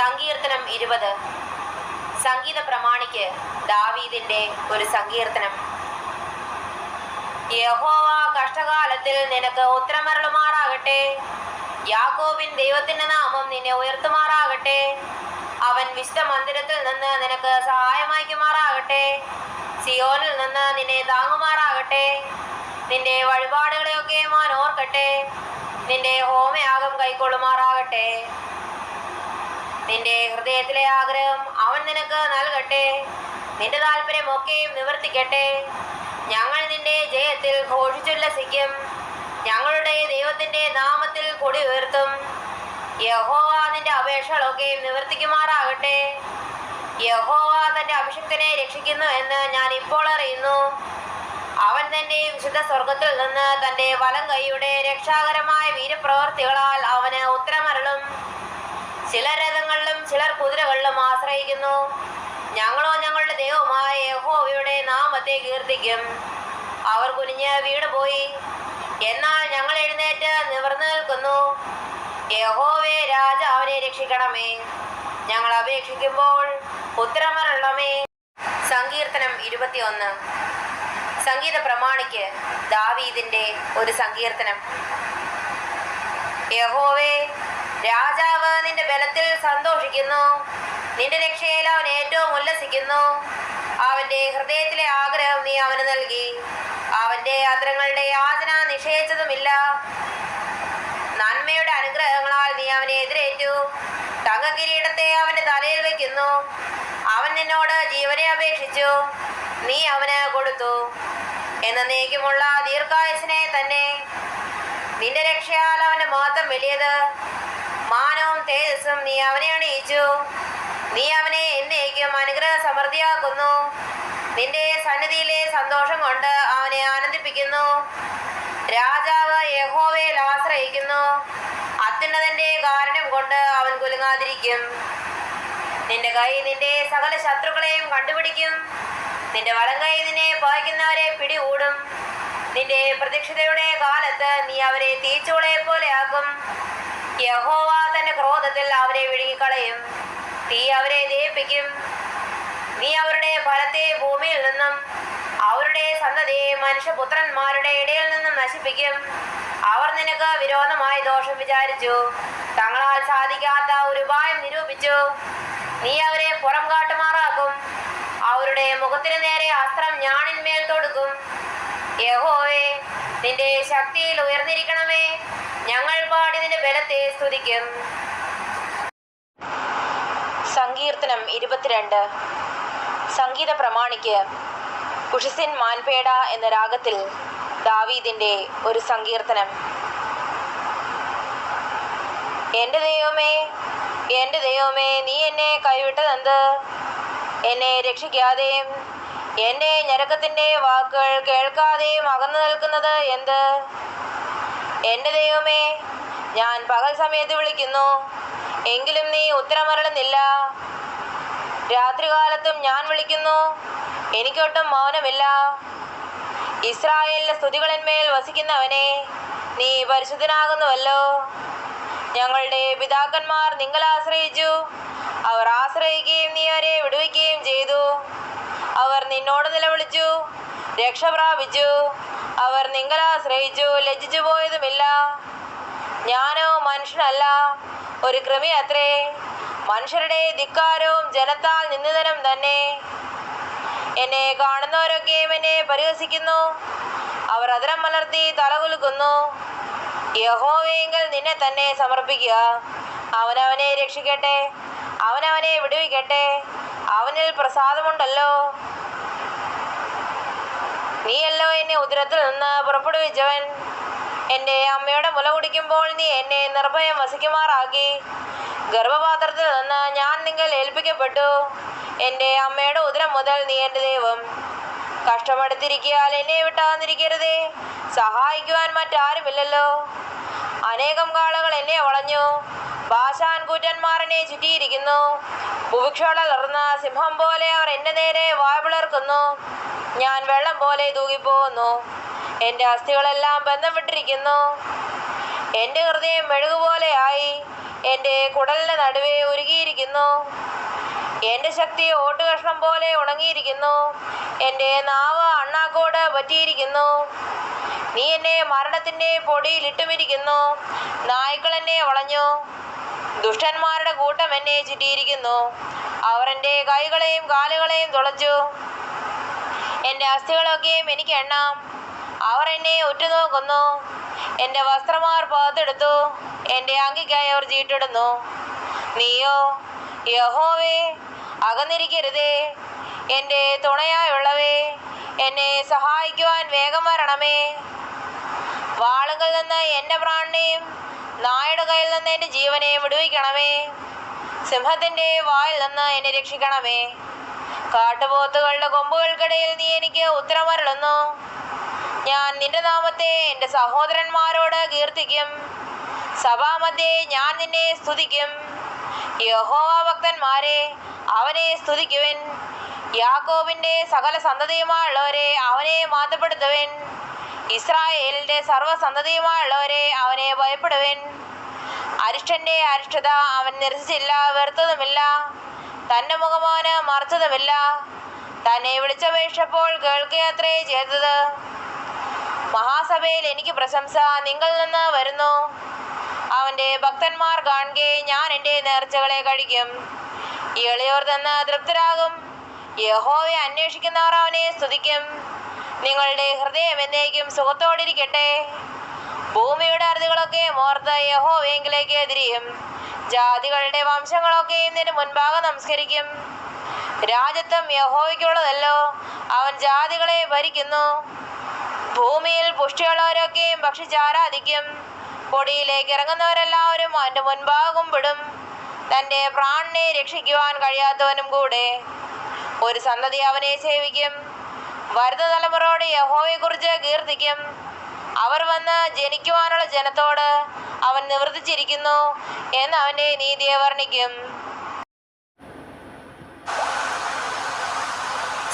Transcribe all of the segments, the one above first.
സങ്കീർത്തനം 20. സംഗീത പ്രമാണിക്ക് ദാവീദിന്റെ ഒരു സങ്കീർത്തനം. യഹോവ കഷ്ടകാലത്തിൽ നിനക്ക് ഉത്തരമരുളുമാറാകട്ടെ. യാക്കോബിൻ ദൈവത്തിന്റെ നാമം നിന്നെ ഉയർത്തുമാറാകട്ടെ. അവൻ വിശുദ്ധ മന്ദിരത്തിൽ നിന്ന് നിനക്ക് സഹായമയക്കുമാറാകട്ടെ. സിയോനിൽ നിന്ന് നിന്നെ താങ്ങുമാറാകട്ടെ. നിന്റെ വഴിപാടുകളെയൊക്കെ അവൻ ഓർക്കട്ടെ. നിന്റെ ഹോമയാഗം കൈക്കൊള്ളുമാറാകട്ടെ. നിന്റെ ഹൃദയത്തിലെ ആഗ്രഹം അവൻ നിനക്ക് നൽകട്ടെ. നിന്റെ താല്പര്യമൊക്കെയും നിവർത്തിക്കട്ടെ. ഞങ്ങൾ നിന്റെ ജയത്തിൽ ഘോഷിച്ചുല്ലസിക്കും. ഞങ്ങളുടെ ദൈവത്തിന്റെ നാമത്തിൽ കൊടി ഉയർത്തും. യഹോവ നിന്റെ അപേക്ഷകളൊക്കെയും നിവർത്തിക്കുമാറാകട്ടെ. യഹോവ തന്റെ അഭിഷിക്തനെ രക്ഷിക്കുന്നു എന്ന് ഞാൻ ഇപ്പോൾ അറിയുന്നു. അവൻ തന്റെ വിശുദ്ധ സ്വർഗത്തിൽ നിന്ന് തന്റെ വലം കൈയുടെ രക്ഷാകരമായ വീരപ്രവർത്തികളാൽ അവന് ഉത്തരമരുളും. ചിലർ രഥങ്ങളിലും ചിലർ കുതിരകളിലും ആശ്രയിക്കുന്നു. ഞങ്ങളോ ഞങ്ങളുടെ ദൈവമായ യഹോവയുടെ നാമത്തെ കീർത്തിക്കും. അവർ കുനിഞ്ഞ് വീണുപോയി, എന്നാൽ ഞങ്ങൾ എഴുന്നേറ്റ് നിവർന്നു നിൽക്കുന്നു. യഹോവേ, രാജാവിനെ രക്ഷിക്കണമേ. ഞങ്ങൾ അപേക്ഷിക്കുമ്പോൾ ഉത്തരമരുളണമേ. സങ്കീർത്തനം 21. സംഗീത പ്രമാണിക്ക് ദാവീദിന്റെ ഒരു സങ്കീർത്തനം. യഹോവേ, രാജാവ് നിന്റെ ബലത്തിൽ സന്തോഷിക്കുന്നു. നിന്റെ രക്ഷയിൽ അവൻ ഏറ്റവും ഉല്ലസിക്കുന്നു. അവന്റെ ഹൃദയത്തിലെ ആഗ്രഹം നീ അവന് നൽകി. അവന്റെ അധരങ്ങളുടെ യാചന നിഷേധിച്ചതുമില്ല. നന്മയുടെ അനുഗ്രഹങ്ങളാൽ നീ അവനെ എതിരേറ്റു. തങ്കകിരീടത്തെ അവന്റെ തലയിൽ വയ്ക്കുന്നു. അവൻ നിന്നോട് ജീവനെ അപേക്ഷിച്ചു, നീ അവന് കൊടുത്തു. എന്നേക്കുമുള്ള ദീർഘായുസിനെ തന്നെ. നിന്റെ രക്ഷയാൽ അവന്റെ മഹത്വം വലിയത്. മാനവും തേജസ്സും നീ അവനെ അണിയിച്ചു. നീ അവനെ എന്നേക്കും അനുഗ്രഹ സമൃദ്ധിയാക്കുന്നു. നിന്റെ സന്നിധിയിലെ സന്തോഷം കൊണ്ട് അവനെ ആനന്ദിപ്പിക്കുന്നു. രാജാവ് യഹോവയിൽ ആശ്രയിക്കുന്നു. അത്യുന്നതന്റെ കാരുണ്യം കൊണ്ട് അവൻ കുലുങ്ങാതിരിക്കും. നിന്റെ കൈ നിന്റെ സകല ശത്രുക്കളെയും കണ്ടുപിടിക്കും. നിന്റെ വലം കൈ നിന്നെ പായിക്കുന്നവരെ പിടികൂടും. നിന്റെ പ്രതീക്ഷിതയുടെ കാലത്ത് നീ അവരെ തീച്ചൂളയെ പോലെ ആക്കും. യഹോവ തന്റെ ക്രോധത്തിൽ അവരെ വിഴുങ്ങിക്കളയും. തീ അവരെ ദഹിപ്പിക്കും. നീ അവരുടെ ഫലത്തെ ഭൂമിയിൽ നിന്നും അവരുടെ സന്തതിയെ മനുഷ്യപുത്രന്മാരുടെ ഇടയിൽ നിന്നും നശിപ്പിക്കും. അവർ നിനക്ക് വിരോധമായി ദോഷം വിചാരിച്ചു. തങ്ങളാൽ സാധിക്കാത്ത ഒരു ഉപായം നിരൂപിച്ചു. നീ അവരെ പുറം കാട്ടുമാറാക്കും. അവരുടെ മുഖത്തിന് നേരെ അസ്ത്രം ഞാണിന്മേൽ തൊടുക്കും. യഹോവേ, നിന്റെ ശക്തിയിൽ ഉയർന്നിരിക്കണമേ. ഞങ്ങൾ പാടി നിന്റെ ബലത്തെ സ്തുതിക്കും. സങ്കീർത്തനം 22. സംഗീത പ്രമാണിക്ക് ഉഷസിൻ മാൻപേട എന്ന രാഗത്തിൽ ദാവീദിന്റെ ഒരു സങ്കീർത്തനം. എൻ്റെ ദൈവമേ, എൻ്റെ ദൈവമേ, നീ എന്നെ കൈവിട്ടതെന്ത്? എന്നെ രക്ഷിക്കാതെയും എൻ്റെ ഞരക്കത്തിൻ്റെ വാക്കുകൾ കേൾക്കാതെയും അകന്നു നിൽക്കുന്നത് എന്ത്? എൻ്റെ ദൈവമേ, ഞാൻ പകൽ സമയത്ത് വിളിക്കുന്നു, എങ്കിലും നീ ഉത്തരമരുളുന്നില്ല. രാത്രികാലത്തും ഞാൻ വിളിക്കുന്നു, എനിക്കൊട്ടും മൗനമില്ല. ഇസ്രായേലിന്റെ സ്തുതികളിന്മേൽ വസിക്കുന്നവനെ, നീ പരിശുദ്ധനാകുന്നുവല്ലോ. ഞങ്ങളുടെ പിതാക്കന്മാർ നിങ്ങൾ ആശ്രയിച്ചു. അവർ ആശ്രയിക്കുകയും നീ അവരെ വിടുവിക്കുകയും ചെയ്തു. അവർ നിന്നോട് നിലവിളിച്ചു, രക്ഷ പ്രാപിച്ചു. അവർ നിങ്ങൾ ആശ്രയിച്ചു, ലജ്ജിച്ചു പോയതുമില്ല. ഞാനോ മനുഷ്യനല്ല, ഒരു കൃമി അത്രേ. മനുഷ്യരുടെ ധിക്കാരവും ജനത്താൽ നിന്ദിതനും തന്നെ. എന്നെ കാണുന്നവരൊക്കെയും എന്നെ പരിഹസിക്കുന്നു. അവർ അധരം മലർത്തി തലകുലുക്കുന്നു. യഹോവയെങ്കിൽ നിന്നെ തന്നെ സമർപ്പിക്കുക. അവനവനെ രക്ഷിക്കട്ടെ, അവനവനെ വിടുവിക്കട്ടെ. അവനിൽ പ്രസാദമുണ്ടല്ലോ. നീയല്ലോ എന്നെ ഉദരത്തിൽ നിന്ന് പുറപ്പെടുവിച്ചവൻ. എൻ്റെ അമ്മയുടെ മുല കുടിക്കുമ്പോൾ നീ എന്നെ നിർഭയം വസിക്കുമാറാക്കി. ഗർഭപാത്രത്തിൽ നിന്ന് ഞാൻ നിങ്ങൾ ഏൽപ്പിക്കപ്പെട്ടു. എൻ്റെ അമ്മയുടെ ഉദരം മുതൽ നീ എൻ്റെ ദൈവം. കഷ്ടമെടുത്തിരിക്കിയാൽ എന്നെ വിട്ടാന്നിരിക്കരുതേ. സഹായിക്കുവാൻ മറ്റാരുമില്ലല്ലോ. അനേകം കാളകൾ എന്നെ വളഞ്ഞു. ബാശാൻ കൂറ്റന്മാർ എന്നെ ചുറ്റിയിരിക്കുന്നു. ഭുവിക്ഷോളർന്ന സിംഹം പോലെ അവർ എൻ്റെ നേരെ വായ്പിളർക്കുന്നു. ഞാൻ വെള്ളം പോലെ തൂകിപ്പോകുന്നു. എൻ്റെ അസ്ഥികളെല്ലാം ബന്ധം വിട്ടിരിക്കുന്നു. എൻ്റെ ഹൃദയം മെഴുകുപോലെയായി. എൻ്റെ കുടലിന് നടുവേ ഉരുകിയിരിക്കുന്നു. എൻ്റെ ശക്തി ഓട്ടുകഷ്ണം പോലെ ഉണങ്ങിയിരിക്കുന്നു. എൻ്റെ നാവ് അണ്ണാക്കോട് പറ്റിയിരിക്കുന്നു. നീ എന്നെ മരണത്തിൻ്റെ പൊടിയിൽ ഇട്ടുമിരിക്കുന്നു. നായ്ക്കൾ എന്നെ വളഞ്ഞു. ദുഷ്ടന്മാരുടെ കൂട്ടം എന്നെ ചുറ്റിയിരിക്കുന്നു. അവർ എൻ്റെ കൈകളെയും കാലുകളെയും തുളച്ചു. എൻ്റെ അസ്ഥികളൊക്കെയും എനിക്ക് എണ്ണാം. അവർ എന്നെ ഉറ്റുനോക്കുന്നു. എൻ്റെ വസ്ത്രമാർ പകുത്തെടുത്തു. എൻ്റെ അങ്കിക്കായി അവർ ചീട്ടിടുന്നു. നീയോ യഹോവേ, അകന്നിരിക്കരുതേ. എൻ്റെ തുണയായുള്ളവേ, എന്നെ സഹായിക്കുവാൻ വേഗം വരണമേ. വാളുകളിൽ നിന്ന് എൻ്റെ പ്രാണനെയും നായുടെ കയ്യിൽ നിന്ന് എൻ്റെ ജീവനെയും വിടുവിക്കണമേ. സിംഹത്തിൻ്റെ വായിൽ നിന്ന് എന്നെ രക്ഷിക്കണമേ. കാട്ടുപോത്തുകളുടെ കൊമ്പുകൾക്കിടയിൽ നീ എനിക്ക് ഉത്തരമരുളുന്നു. ഞാൻ നിന്റെ നാമത്തെ എൻ്റെ സഹോദരന്മാരോട് കീർത്തിക്കും. സഭാമധ്യേ ഞാൻ നിന്നെ സ്തുതിക്കും. യഹോവ ഭക്തന്മാരെ, അവനെ സ്തുതിക്കുവിൻ. യാക്കോബിൻ്റെ സകല സന്തതിയുമായുള്ളവരെ അവനെ മാറ്റപ്പെടുത്തുവിൻ. ഇസ്രായേലിൻ്റെ സർവ്വസന്തതിയുമായുള്ളവരെ അവനെ ഭയപ്പെടുവിൻ. അരിഷ്ടന്റെ അരിഷ്ടത അവൻ നിരസിച്ചില്ല, വെറുത്തതുമില്ല. തൻ്റെ മുഖം അവന് മറച്ചതുമില്ല. തന്നെ വിളിച്ചപേക്ഷപ്പോൾ കേൾക്കുകയത്രേ ചെയ്തത്. മഹാസഭയിൽ എനിക്ക് പ്രശംസ നിങ്ങളിൽ നിന്ന് വരുന്നു. അവൻ്റെ ഭക്തന്മാർ കാണുകെ ഞാൻ എൻ്റെ നേർച്ചകളെ കഴിക്കും. എളിയോർ തന്ന് തൃപ്തരാകും. യഹോവയെ അന്വേഷിക്കുന്നവർ അവനെ സ്തുതിക്കും. നിങ്ങളുടെ ഹൃദയം എന്നേക്കും സുഖത്തോടിരിക്കട്ടെ. ഭൂമിയുടെ അറുതികളൊക്കെ ഓർത്ത് യഹോവയെങ്കിലേക്ക് തിരിയും. ജാതികളുടെ വംശങ്ങളൊക്കെയും നിന്റെ മുൻപാകെ നമസ്കരിക്കും. രാജത്വം യഹോവയ്ക്കുള്ളതല്ലോ, അവൻ ജാതികളെ ഭരിക്കുന്നു. ഭൂമിയിൽ പുഷ്ടിയുള്ളവരൊക്കെയും ഭക്ഷിച്ചാരാധിക്കും. പൊടിയിലേക്ക് ഇറങ്ങുന്നവരെല്ലാവരും അവൻ്റെ മുൻപാകെ കുമ്പിടും. തൻ്റെ പ്രാണനെ രക്ഷിക്കുവാൻ കഴിയാത്തവനും കൂടെ ഒരു സന്തതി അവനെ സേവിക്കും. വരുന്ന തലമുറയോട് യഹോവയെക്കുറിച്ച് കീർത്തിക്കും. അവർ വന്ന് ജനിക്കുവാനുള്ള ജനത്തോട് അവൻ നിവർത്തിച്ചിരിക്കുന്നു എന്ന് അവൻ്റെ നീതിയെ വർണ്ണിക്കും.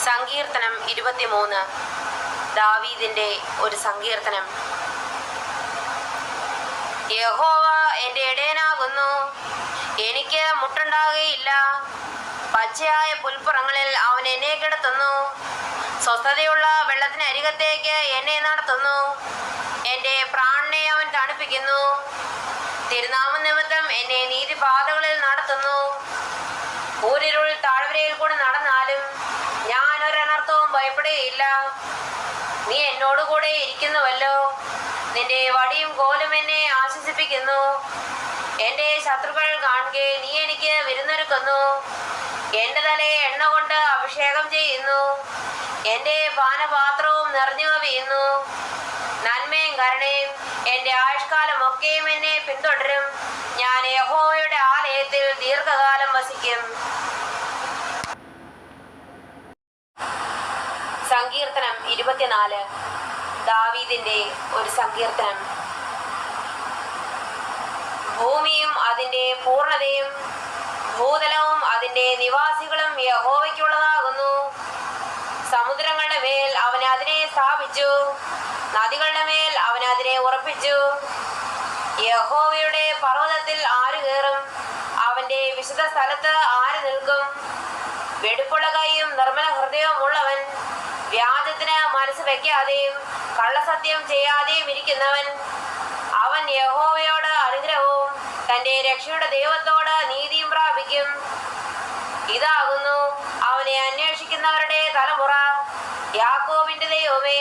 സങ്കീർത്തനം 23. ദാവീദിന്റെ ഒരു സങ്കീർത്തനം. യഹോവ എൻ്റെ ഇടയനാകുന്നു, എനിക്ക് മുട്ടുണ്ടാകുകയില്ല. പച്ചയായ പുൽപ്പുറങ്ങളിൽ അവൻ എന്നെ കിടത്തുന്നു. സ്വസ്ഥതയുള്ള വെള്ളത്തിനരികത്തേക്ക് എന്നെ നടത്തുന്നു. എൻ്റെ പ്രാണനെ അവൻ തണുപ്പിക്കുന്നു. തിരുനാമ നിമിത്തം എന്നെ നീതിപാതകളിൽ നടത്തുന്നു. ഊരിരുൾ താഴ്വരയിൽ കൂടെ നടന്നാലും ഞാൻ ഒരനർത്ഥവും ഭയപ്പെടുകയില്ല. നീ എന്നോടുകൂടെ ഇരിക്കുന്നുവല്ലോ. നിന്റെ വടിയും കോലും എന്നെ ആശ്വസിപ്പിക്കുന്നു. എൻ്റെ ശത്രുക്കൾ കാണുകെ നീ എനിക്ക് വിരുന്നൊരുക്കുന്നു. എൻ്റെ തലയെ എണ്ണ കൊണ്ട് അഭിഷേകം ചെയ്യുന്നു. എൻ്റെ പാനപാത്രവും നിറഞ്ഞു കവിയുന്നു. നന്മയും കരുണയും എൻ്റെ ആയുഷ്കാലമൊക്കെയും എന്നെ പിന്തുടരും. ഞാൻ യഹോവയുടെ ആലയത്തിൽ ദീർഘകാലം വസിക്കും. സങ്കീർത്തനം 24. ദാവീദിന്റെ ഒരു സങ്കീർത്തനം. ഭൂമിയും അതിൻ്റെ പൂർണ്ണതയും ഭൂതലവും അതിൻ്റെ നിവാസികളും യഹോവയ്ക്കുള്ളതാകുന്നു. സമുദ്രങ്ങളുടെ മേൽ അവൻ അതിനെ സ്ഥാപിച്ചു. നദികളുടെ മേൽ അവൻ അതിനെ ഉറപ്പിച്ചു. യഹോവയുടെ പർവ്വതത്തിൽ ആര് കയറും? അവൻ്റെ വിശുദ്ധ സ്ഥലത്ത് ആര് നിൽക്കും? വെടിപ്പുള്ള കൈയും നിർമ്മല ഹൃദയവും ഉള്ളവൻ, വ്യാജത്തിന് മനസ്സ് വയ്ക്കാതെയും കള്ളസത്യം ചെയ്യാതെയും ഇരിക്കുന്നവൻ. അവൻ യഹോവയോട് അനുഗ്രഹവും തൻ്റെ രക്ഷയുടെ ദൈവത്തോട് നീതിയും പ്രാപിക്കും. ഇതാകുന്നു അവനെ അന്വേഷിക്കുന്നവരുടെ തലമുറ. യാക്കോബിന്റെ ദൈവമേ,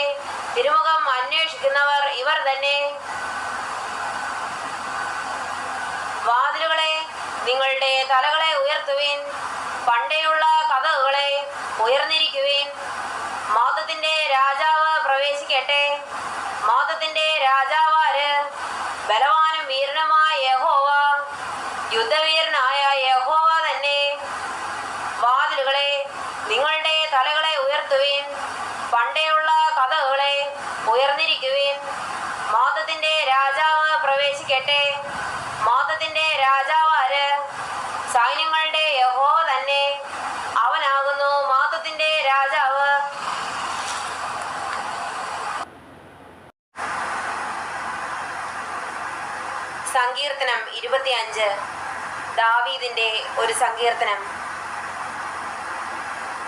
തിരുമുഖം അന്വേഷിക്കുന്നവർ ഇവർ തന്നെ. വാതിലുകളെ, നിങ്ങളുടെ തലകളെ ഉയർത്തുവിൻ. പണ്ടേയുള്ള കതകുകളെ ഉയർന്നിരിക്കുവിൻ. മഹത്വത്തിന്റെ രാജാവ് പ്രവേശിക്കട്ടെ. മഹത്വത്തിന്റെ രാജാവാര്? ബലവാനും വീരനുമായ യഹോവ, യുദ്ധവീരനായ യഹോവ തന്നെ. വാതിലുകളെ, നിങ്ങളുടെ തലകളെ ഉയർത്തുവിൻ. പണ്ടേയുള്ള കതകുകളെ ഉയർന്നിരിക്കുവിൻ. മഹത്വത്തിന്റെ രാജാവ് പ്രവേശിക്കട്ടെ. മഹത്വത്തിന്റെ രാജാവാര്? സൈന്യങ്ങളുടെ യഹോവ തന്നെ. അവനാകുന്നു മഹത്വത്തിന്റെ രാജാവ്. സങ്കീർത്തനം 25. ദാവീദിന്റെ ഒരു സങ്കീർത്തനം.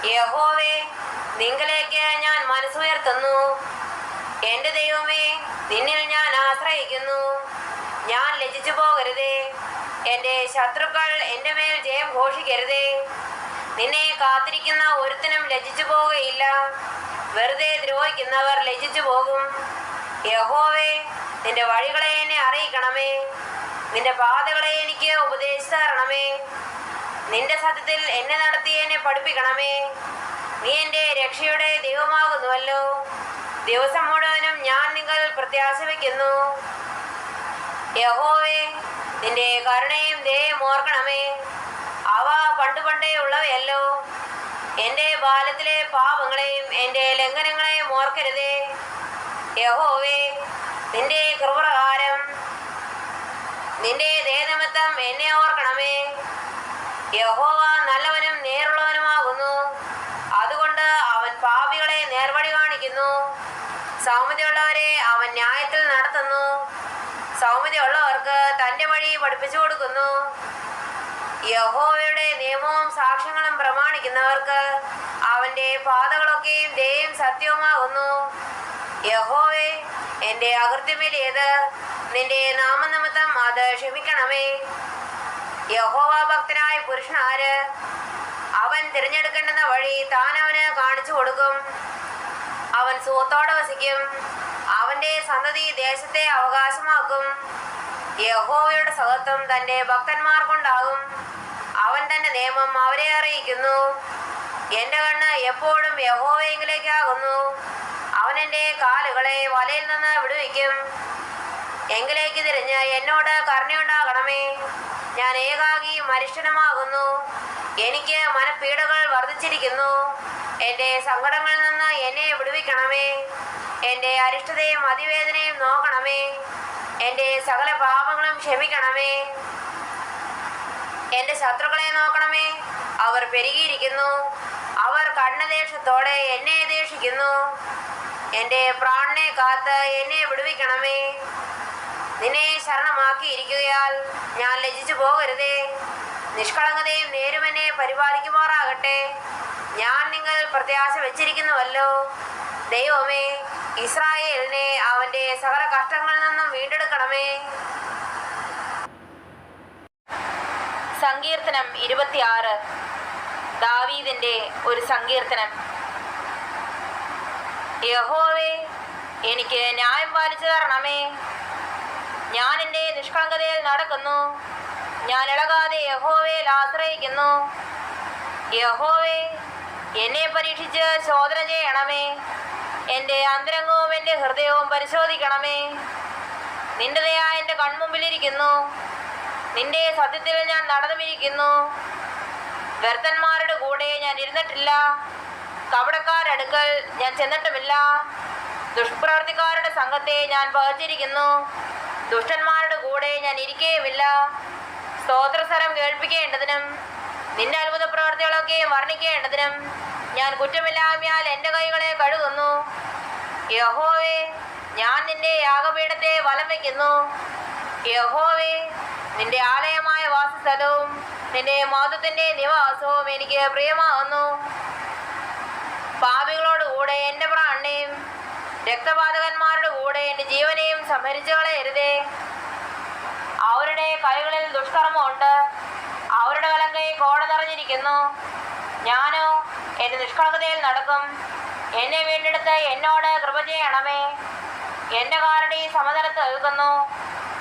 യഹോവേ, നിങ്കലേക്ക് ഞാൻ മനസ്സുയർത്തുന്നു. എന്റെ ദൈവമേ, നിന്നിൽ ഞാൻ ആശ്രയിക്കുന്നു. ഞാൻ ലജ്ജിച്ചു പോകരുതേ. എന്റെ ശത്രുക്കൾ എന്റെ മേൽ ജയം ഘോഷിക്കരുതേ. നിന്നെ കാത്തിരിക്കുന്ന ഒരുത്തനും ലജ്ജിച്ചു പോവുകയില്ല. വെറുതെ ദ്രോഹിക്കുന്നവർ ലജ്ജിച്ചു പോകും. യഹോവേ, നിന്റെ വഴികളെ എന്നെ അറിയിക്കണമേ. നിന്റെ പാതകളെ എനിക്ക് ഉപദേശിച്ചു തരണമേ. നിന്റെ സത്യത്തിൽ എന്നെ നടത്തി എന്നെ പഠിപ്പിക്കണമേ. നീ എൻ്റെ രക്ഷയുടെ ദൈവമാകുന്നുവല്ലോ. ദിവസം മുഴുവനും ഞാൻ നിങ്ങൾ പ്രത്യാശ വയ്ക്കുന്നു. യഹോവേ, നിന്റെ കരുണയും ദയയും ഓർക്കണമേ. അവ പണ്ടേ ഉള്ളവയല്ലോ. എൻ്റെ ബാല്യത്തിലെ പാപങ്ങളെയും എൻ്റെ ലംഘനങ്ങളെയും ഓർക്കരുതേ. യഹോവേ, നിന്റെ കൃപപ്രകാരം നിന്റെ ദയനിമിത്തം എന്നെ ഓർക്കണമേ. യഹോവ നല്ലവനും നേരുള്ളവനുമാകുന്നു. അതുകൊണ്ട് അവൻ പാപികളെ നേർവഴി കാണിക്കുന്നു. സൗമ്യതയുള്ളവരെ അവൻ ന്യായത്തിൽ നടത്തുന്നു. സൗമ്യതയുള്ളവർക്ക് തൻ്റെ വഴി പഠിപ്പിച്ചു കൊടുക്കുന്നു. യഹോവയുടെ നിയമവും സാക്ഷ്യങ്ങളും പ്രമാണിക്കുന്നവർക്ക് അവൻ്റെ പാതകളൊക്കെയും ദയയും സത്യവുമാകുന്നു. യഹോവേ, എൻ്റെ അകൃത്യമേലേത്. നിന്റെ നാമനിമിത്തം അത് ക്ഷമിക്കണമേ. യഹോവ ഭക്തനായ പുരുഷനാര്? അവൻ തിരഞ്ഞെടുക്കേണ്ടുന്ന വഴി താൻ അവന് കാണിച്ചു കൊടുക്കും. അവൻ സുഖത്തോടെ വസിക്കും. അവന്റെ സന്തതി ദേശത്തെ അവകാശമാക്കും. യഹോവയുടെ സഹത്വം തന്റെ ഭക്തന്മാർക്കുണ്ടാകും. അവൻ തന്റെ നിയമം അവരെ അറിയിക്കുന്നു. എന്റെ കണ്ണ് എപ്പോഴും യഹോവയെങ്കിലേക്കാകുന്നു. അവൻ എൻ്റെ കാലുകളെ വലയിൽ നിന്ന് വിടുവിക്കും. എങ്കിലേക്ക് തിരിഞ്ഞ് എന്നോട് കരുണയുണ്ടാകണമേ. ഞാൻ ഏകാകി മനുഷ്യനുമാകുന്നു. എനിക്ക് മനപ്പീഡകൾ വർദ്ധിച്ചിരിക്കുന്നു. എൻ്റെ സങ്കടങ്ങളിൽ നിന്ന് എന്നെ വിടുവിക്കണമേ. എൻ്റെ അരിഷ്ടതയും അതിവേദനയും നോക്കണമേ. എൻ്റെ സകല പാപങ്ങളും ക്ഷമിക്കണമേ. എൻ്റെ ശത്രുക്കളെ നോക്കണമേ. അവർ പെരുകിയിരിക്കുന്നു. അവർ കണ്ണുദേഷ്യത്തോടെ എന്നെ ദേഷിക്കുന്നു. എൻ്റെ പ്രാണനെ കാത്ത് എന്നെ വിടുവിക്കണമേ. നിന്നെ ശരണമാക്കിയിരിക്കുകയാൽ ഞാൻ ലജ്ജിച്ചു പോകരുതേ. നിഷ്കളങ്കതയും നേരും എന്നെ പരിപാലിക്കുമാറാകട്ടെ. ഞാൻ നിങ്ങൾ പ്രത്യാശ വെച്ചിരിക്കുന്നുവല്ലോ. ദൈവമേ, ഇസ്രായേലിനെ അവന്റെ സകല കഷ്ടങ്ങളിൽ നിന്നും വീണ്ടെടുക്കണമേ. സങ്കീർത്തനം 26. ദാവീദിന്റെ ഒരു സങ്കീർത്തനം. യഹോവേ, എനിക്ക് ന്യായം പാലിച്ചു തരണമേ. ഞാൻ എൻ്റെ നിഷ്കളങ്കതയിൽ നടക്കുന്നു. ഞാൻ ഇളകാതെ യഹോവയിൽ ആശ്രയിക്കുന്നു. യഹോവേ, എന്നെ പരീക്ഷിച്ച് ശോധന ചെയ്യണമേ. എൻ്റെ അന്തരംഗവും എൻ്റെ ഹൃദയവും പരിശോധിക്കണമേ. നിന്റെ ദയ എൻ്റെ കൺമുമ്പിലിരിക്കുന്നു. നിന്റെ സത്യത്തിൽ ഞാൻ നടന്നുമിരിക്കുന്നു. വ്യർത്ഥന്മാരുടെ കൂടെ ഞാൻ ഇരുന്നിട്ടില്ല. കപടക്കാരടുക്കൽ ഞാൻ ചെന്നിട്ടുമില്ല. ദുഷ്പ്രവർത്തിക്കാരുടെ സംഘത്തെ ഞാൻ പകച്ചിരിക്കുന്നു. ദുഷ്ടന്മാരുടെ കൂടെ ഞാൻ ഇരിക്കുകയുമില്ല. സ്തോത്രസ്വരം കേൾപ്പിക്കേണ്ടതിനും നിന്റെ അത്ഭുത പ്രവർത്തികളൊക്കെ വർണ്ണിക്കേണ്ടതിനും ഞാൻ കുറ്റമില്ലായ്മയാൽ എൻ്റെ കൈകളെ കഴുകുന്നു. യഹോവേ, ഞാൻ നിന്റെ യാഗപീഠത്തെ വലം വയ്ക്കുന്നു. യഹോവേ, നിന്റെ ആലയമായ വാസസ്ഥലവും നിന്റെ മഹത്വത്തിൻ്റെ നിവാസവും എനിക്ക് പ്രിയമാകുന്നു. പാപികളോടുകൂടെ എൻ്റെ പ്രാണനെയും രക്തപാതകന്മാരുടെ കൂടെ എൻ്റെ ജീവനെയും സംഹരിച്ചു കളയരുതേ. അവരുടെ കൈകളിൽ ദുഷ്കർമ്മമുണ്ട്. അവരുടെ വലങ്കൈ കോട നിറഞ്ഞിരിക്കുന്നു. ഞാനോ എൻ്റെ നിഷ്കളങ്കതയിൽ നടക്കും. എന്നെ വീണ്ടെടുത്ത് എന്നോട് കൃപ ചെയ്യണമേ. എൻ്റെ കാരുടെ സമതലത്ത് നിൽക്കുന്നു.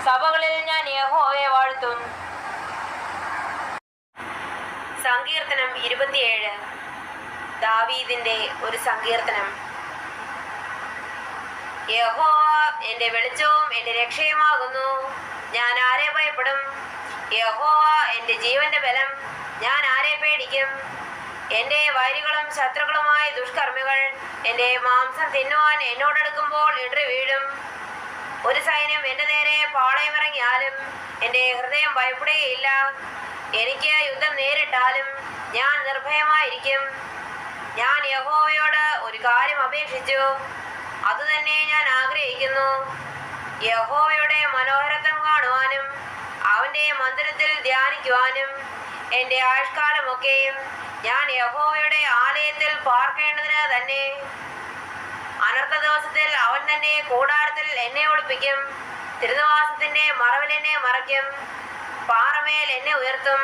സഭകളിൽ ഞാൻ യഹോവയെ വാഴ്ത്തും. സങ്കീർത്തനം 27. ദാവീദിന്റെ ഒരു സങ്കീർത്തനം. യഹോവ എൻ്റെ വെളിച്ചവും എൻ്റെ രക്ഷയുമാകുന്നു. ഞാൻ ആരെ ഭയപ്പെടും? യഹോവ എൻ്റെ ജീവന്റെ ബലം. ഞാൻ ആരെ പേടിക്കും? എൻ്റെ വൈരികളും ശത്രുക്കളുമായ ദുഷ്കർമ്മികൾ എൻ്റെ മാംസം തിന്നുവാൻ എന്നോടടുക്കുമ്പോൾ ഇടറി വീഴും. ഒരു സൈന്യം എൻ്റെ നേരെ പാളയമിറങ്ങിയാലും എൻ്റെ ഹൃദയം ഭയപ്പെടുകയില്ല. എനിക്ക് യുദ്ധം നേരിട്ടാലും ഞാൻ നിർഭയമായിരിക്കും. ഞാൻ യഹോവയോട് ഒരു കാര്യം അപേക്ഷിച്ചു, അതുതന്നെ ഞാൻ ആഗ്രഹിക്കുന്നു. യഹോവയുടെ മനോഹരത്വം കാണുവാനും അവന്റെ മന്ദിരത്തിൽ ധ്യാനിക്കുവാനും എൻ്റെ ആയുഷ്കാലമൊക്കെയും ഞാൻ യഹോവയുടെ ആലയത്തിൽ പാർക്കേണ്ടതിന് തന്നെ. അനർത്ഥ ദിവസത്തിൽ അവൻ തന്നെ കൂടാരത്തിൽ എന്നെ ഒളിപ്പിക്കും. തിരുനിവാസത്തിന്റെ മറവിൽ എന്നെ മറയ്ക്കും. പാറമേൽ എന്നെ ഉയർത്തും.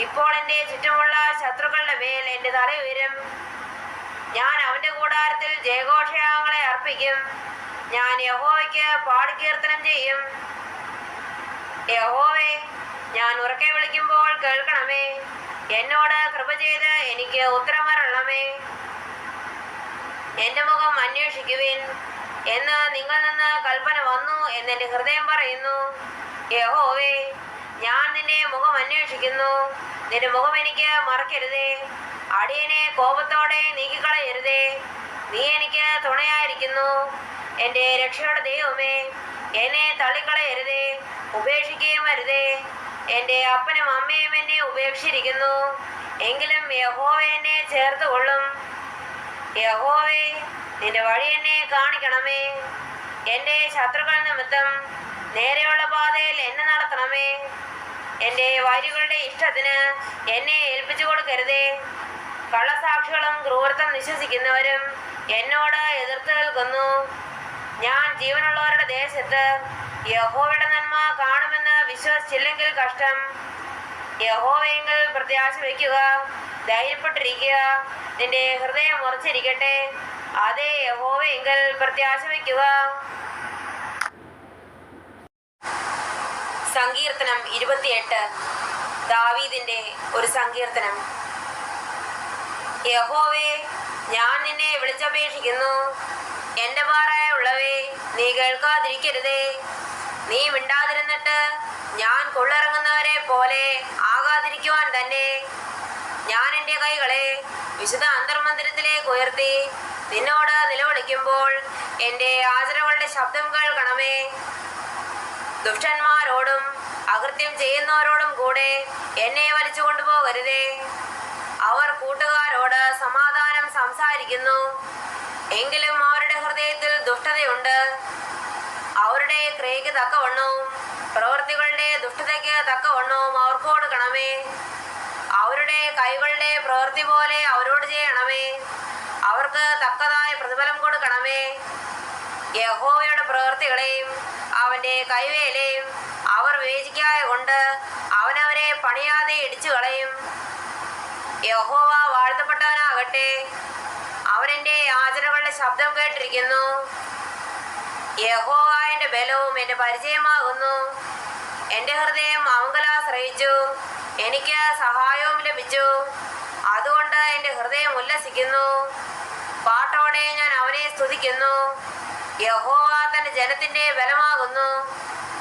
ഇപ്പോൾ എൻ്റെ ചുറ്റുമുള്ള ശത്രുക്കളുടെ മേൽ എൻ്റെ തല ഉയരും. ഞാൻ അവന്റെ കൂടാരത്തിൽ ജയഘോഷയാഗങ്ങളെ അർപ്പിക്കും. ഞാൻ യഹോവയ്ക്ക് പാടിക്കീർത്തനം ചെയ്യും. യഹോവേ, ഞാൻ ഉറക്കെ വിളിക്കുമ്പോൾ കേൾക്കണമേ. എന്നോട് കൃപ ചെയ്ത് എനിക്ക് ഉത്തരമരുളണമേ. എന്റെ മുഖം അന്വേഷിക്കുവിൻ എന്ന് നിങ്ങൾ നിന്ന് കൽപ്പന വന്നു എന്നെന്റെ ഹൃദയം പറയുന്നു. യഹോവേ, ഞാൻ നിന്നെ മുഖം അന്വേഷിക്കുന്നു. നിന്റെ മുഖം എനിക്ക് മറക്കരുതേ. അടിയനെ കോപത്തോടെ നീക്കിക്കളയരുതേ. നീ എനിക്ക് തുണയായിരിക്കുന്നു. എൻ്റെ രക്ഷയുടെ ദൈവമേ, എന്നെ തള്ളിക്കളയരുതേ, ഉപേക്ഷിക്കുകയും വരുതേ. എൻ്റെ അപ്പനും അമ്മയും എന്നെ ഉപേക്ഷിച്ചിരിക്കുന്നു, എങ്കിലും യഹോവ എന്നെ ചേർത്തുകൊള്ളും. യഹോവേ, നിന്റെ വഴി എന്നെ കാണിക്കണമേ. എൻ്റെ ശത്രുക്കൾ നിമിത്തം നേരെയുള്ള പാതയിൽ എന്നെ നടത്തണമേ. എൻ്റെ വൈരികളുടെ ഇഷ്ടത്തിന് എന്നെ ഏൽപ്പിച്ചു കൊടുക്കരുതേ. കള്ളസാക്ഷികളും ക്രൂരത്വം വിശ്വസിക്കുന്നവരും എന്നോട് എതിർത്ത് നിൽക്കുന്നു. ഞാൻ ജീവനുള്ളവരുടെ ദേശത്ത് യഹോവയുടെ നന്മ കാണുമെന്ന് വിശ്വസിച്ചില്ലെങ്കിൽ കഷ്ടം. യഹോവയെങ്കിൽ പ്രത്യാശ വയ്ക്കുക, ധൈര്യപ്പെട്ടിരിക്കുക. നിന്റെ ഹൃദയം ഉറച്ചിരിക്കട്ടെ. അതേ, യഹോവയെങ്കിൽ പ്രത്യാശ വയ്ക്കുക. സങ്കീർത്തനം 28. ദാവീദിന്റെ ഒരു സങ്കീർത്തനം. യഹോവേ, ഞാൻ നിന്നെ വിളിച്ചപേക്ഷിക്കുന്നു. എന്റെ പാറയുള്ളവേ, നീ കേൾക്കാതിരിക്കരുതേ. നീ മിണ്ടാതിരുന്നിട്ട് ഞാൻ കൊള്ളിറങ്ങുന്നവരെ പോലെ ആകാതിരിക്കുവാൻ തന്നെ. ഞാൻ എൻ്റെ കൈകളെ വിശുദ്ധ അന്തർമന്ദിരത്തിലേക്ക് ഉയർത്തി നിന്നോട് നിലവിളിക്കുമ്പോൾ എൻ്റെ ആചരകളുടെ ശബ്ദം കേൾക്കണമേ. ദുഷ്ടന്മാരോടും അകൃത്യം ചെയ്യുന്നവരോടും കൂടെ എന്നെ വലിച്ചു കൊണ്ടുപോകരുതേ. അവർ കൂട്ടുകാരോട് സമാധാനം സംസാരിക്കുന്നു, എങ്കിലും അവരുടെ ഹൃദയത്തിൽ ദുഷ്ടതയുണ്ട്. അവരുടെ ക്രിയയ്ക്ക് തക്കവണ്ണവും പ്രവൃത്തികളുടെ ദുഷ്ടതയ്ക്ക് തക്കവണ്ണവും അവർക്ക് കൊടുക്കണമേ. അവരുടെ കൈകളുടെ പ്രവൃത്തി പോലെ അവരോട് ചെയ്യണമേ. അവർക്ക് തക്കതായ പ്രതിഫലം കൊടുക്കണമേ. യഹോവയുടെ പ്രവൃത്തികളെയും അവന്റെ കൈവേലയും അവർ വിവേചിക്കായ കൊണ്ട് അവനവരെ പണിയാതെ ഇടിച്ചു കളയും. യഹോവ വാഴ്ത്തപ്പെട്ടവനാകട്ടെ. അവനെന്റെ യാചനകളുടെ ശബ്ദം കേട്ടിരിക്കുന്നു. യഹോവ എന്റെ ബലവും എന്റെ പരിചയമാകുന്നു. എന്റെ ഹൃദയം അവങ്കലാശ്രയിച്ചു, എനിക്ക് സഹായവും ലഭിച്ചു. അതുകൊണ്ട് എന്റെ ഹൃദയം ഉല്ലസിക്കുന്നു. പാട്ടോടെ ഞാൻ അവനെ സ്തുതിക്കുന്നു. യഹോവ തന്റെ ജനത്തിന്റെ ബലമാകുന്നു.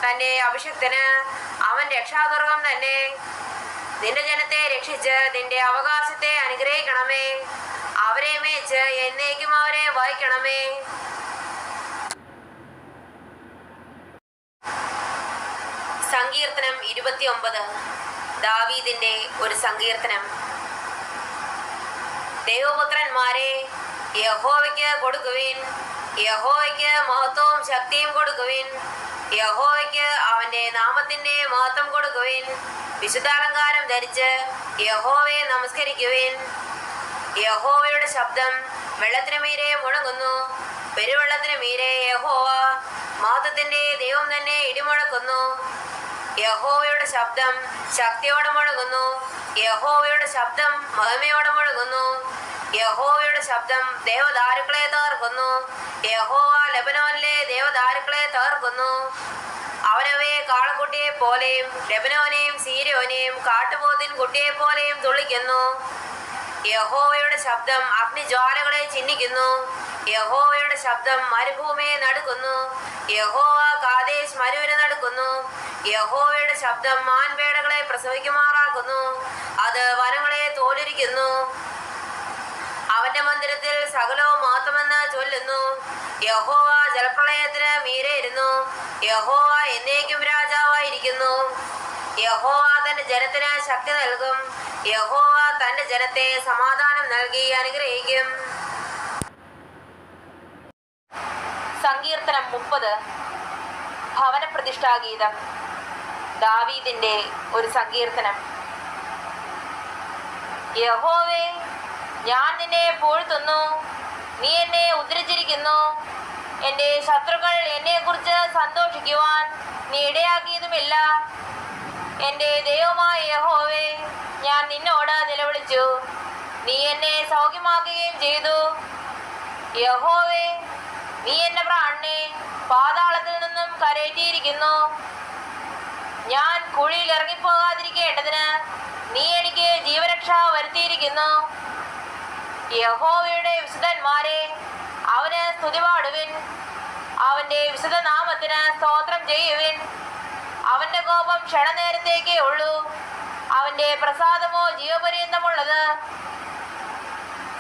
തന്റെ അഭിഷിക്തന് അവൻ രക്ഷാദുർഗം തന്നെ. നിന്റെ ജനത്തെ രക്ഷിച്ച് നിന്റെ അവകാശത്തെ അനുഗ്രഹിക്കണമേ. അവരെ മേച്ച് എന്നേക്കും അവരെ വായിക്കണമേ. സങ്കീർത്തനം 29. ദാവീദിന്റെ ഒരു സങ്കീർത്തനം. ദൈവപുത്രന്മാരെ, യഹോവയ്ക്ക് കൊടുക്കുവിൻ. യഹോവയ്ക്ക് മഹത്വവും ശക്തിയും കൊടുക്കുവിൻ. യഹോവയ്ക്ക് അവന്റെ നാമത്തിന്റെ മഹത്വം കൊടുക്കുവിൻ. വിശുദ്ധാലങ്കാരം ധരിച്ച് യഹോവയെ നമസ്കരിക്കുവിൻ. യഹോവയുടെ ശബ്ദം വെള്ളത്തിന് മീരെ മുഴങ്ങുന്നു. പെരുവെള്ളത്തിന് മീരെ യഹോവ മഹത്വത്തിന്റെ ദൈവം തന്നെ ഇടിമുഴക്കുന്നു. യഹോവയുടെ ശബ്ദം ശക്തിയോടെ മുഴങ്ങുന്നു. യഹോവയുടെ ശബ്ദം മഹിമയോടെ മുഴങ്ങുന്നു. യഹോവയുടെ ശബ്ദം ദേവദാരുക്കളെ തകർക്കുന്നു. യഹോവ ലെബനോനിലെ ദേവദാരുക്കളെ തകർക്കുന്നു. അവനവയെ കാളക്കുട്ടിയെ പോലെയും ലെബനോനെയും സീരിയോനെയും കാട്ടുപോത്തിൻ കുട്ടിയെ പോലെയും തുള്ളിക്കുന്നു. യഹോവയുടെ ശബ്ദം അഗ്നിജ്വാലകളെ ചിഹ്നിക്കുന്നു. യഹോവയുടെ ശബ്ദം മരുഭൂമിയെ നടുക്കുന്നു. യഹോവ കാദേശ് മരുവിനെ നടുക്കുന്നു. യഹോവയുടെ ശബ്ദം മാൻപേടകളെ പ്രസവിക്കുമാറാക്കുന്നു. അത് വനങ്ങളെ തോലുരിക്കുന്നു. അവന്റെ മന്ദിരത്തിൽ സകലവും മാത്രമെന്ന് ചൊല്ലുന്നു. യഹോവ ജലപ്രളയത്തിന് മീരെ ഇരുന്നു. യഹോവ എന്നേക്കും രാജാവായിരിക്കുന്നു. യഹോവ തന്റെ ജനത്തിന് ശക്തി നൽകും. യഹോവ തന്റെ ജനത്തെ സമാധാനം നൽകി അനുഗ്രഹിക്കും. സങ്കീർത്തനം 30. ഭവനപ്രതിഷ്ഠാഗീതം. ദാവീദിന്റെ ഒരു സങ്കീർത്തനം. യഹോവേ, ഞാൻ നിന്നെ പുകഴ്ത്തുന്നു. നീ എന്നെ ഉദ്ധരിച്ചിരിക്കുന്നു. എൻ്റെ ശത്രുക്കൾ എന്നെക്കുറിച്ച് സന്തോഷിക്കുവാൻ നീ ഇടയാക്കിയതുമില്ല. എൻ്റെ ദൈവമായ യഹോവേ, ഞാൻ നിന്നോട് നിലവിളിച്ചു. നീ എന്നെ സൗഖ്യമാക്കുകയും ചെയ്തു. യഹോവേ, നീ എന്റെ പ്രാണനെ പാതാളത്തിൽ നിന്നും കരയേറ്റിയിരിക്കുന്നു. ഞാൻ കുഴിയിൽ ഇറങ്ങിപ്പോകാതിരിക്കേണ്ടതിന് നീ എനിക്ക് ജീവരക്ഷ വരുത്തിയിരിക്കുന്നു. യഹോവയുടെ വിശുദ്ധന്മാരെ, അവന് സ്തുതി പാടുവിൻ. അവന്റെ വിശുദ്ധ നാമത്തിന് സ്തോത്രം ചെയ്യുവിൻ. അവന്റെ കോപം ക്ഷണനേരത്തേക്കേ ഉള്ളൂ, അവന്റെ പ്രസാദമോ ജീവപര്യന്തമുള്ളത്.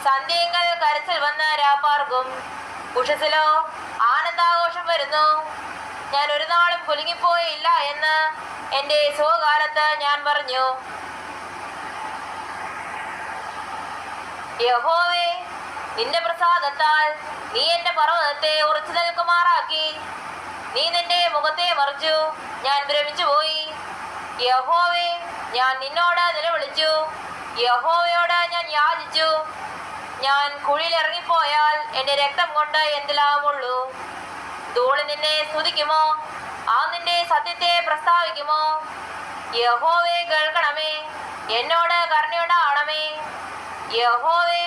സന്ധ്യങ്ങൾ കരച്ചിൽ വന്ന് രാപ്പാർക്കും, ഉഷസിലോ ആനന്ദാഘോഷം വരുന്നു. ഞാൻ ഒരു നാളും കുലുങ്ങിപ്പോയില്ല എന്ന് എൻ്റെ സുഖകാലത്ത് ഞാൻ പറഞ്ഞു. യഹോവേ, നിന്റെ പ്രസാദത്താൽ നീ എന്റെ പർവ്വതത്തെ ഉറച്ചു നിൽക്കുമാറാക്കി. നീ നിന്റെ മുഖത്തെ മറിച്ചു, ഞാൻ ഭ്രമിച്ചു പോയി. യഹോവേ, ഞാൻ നിന്നോട് നിലവിളിച്ചു. യഹോവയോട് ഞാൻ യാചിച്ചു. ഞാൻ കുഴിയിൽ ഇറങ്ങിപ്പോയാൽ എൻ്റെ രക്തം കൊണ്ട് എന്ത് ലാഭമുള്ളൂ? ധൂളി നിന്നെ സ്തുതിക്കുമോ? ആ നിന്റെ സത്യത്തെ പ്രസ്താവിക്കുമോ? യഹോവേ, കേൾക്കണമേ, എന്നോട് കരുണയുണ്ടാകണമേ. യഹോവേ,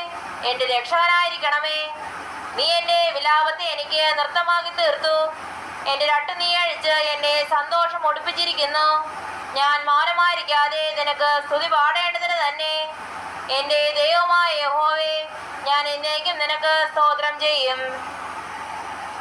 എൻ്റെ രക്ഷകനായിരിക്കണമേ. നീ എൻ്റെ വിലാപത്തെ എനിക്ക് നൃത്തമാക്കി തീർത്തു. എൻ്റെ രട്ട് നീ അഴിച്ച് എന്നെ സന്തോഷം ഒടിപ്പിച്ചിരിക്കുന്നു. ഞാൻ മൗനമായിരിക്കാതെ നിനക്ക് സ്തുതി പാടേണ്ടതിന് തന്നെ. എൻ്റെ ദൈവമായ യഹോവേ, ഞാൻ എന്നേക്കും നിനക്ക് സ്തോത്രം ചെയ്യും.